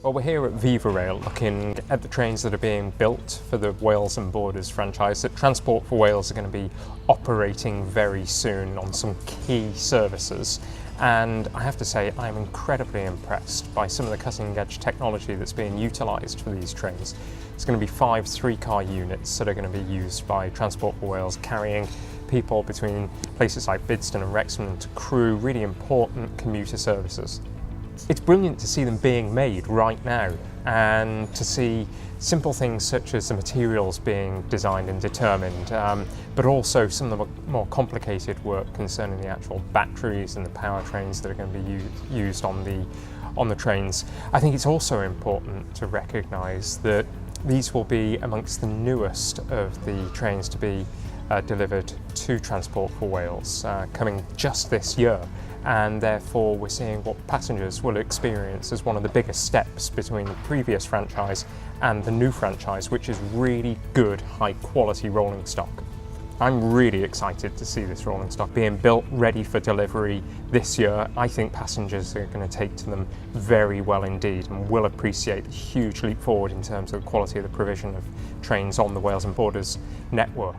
Well, we're here at Vivarail looking at the trains that are being built for the Wales and Borders franchise that Transport for Wales are going to be operating very soon on some key services. And I have to say, I'm incredibly impressed by some of the cutting-edge technology that's being utilised for these trains. It's going to be 5 3-car units that are going to be used by Transport for Wales, carrying people between places like Bidston and Wrexham to Crewe, really important commuter services. It's brilliant to see them being made right now and to see simple things such as the materials being designed and determined, but also some of the more complicated work concerning the actual batteries and the powertrains that are going to be used on the trains. I think it's also important to recognise that these will be amongst the newest of the trains to be delivered to Transport for Wales, coming just this year. And therefore we're seeing what passengers will experience as one of the biggest steps between the previous franchise and the new franchise, which is really good, high quality rolling stock. I'm really excited to see this rolling stock being built, ready for delivery this year. I think passengers are going to take to them very well indeed and will appreciate the huge leap forward in terms of the quality of the provision of trains on the Wales and Borders network.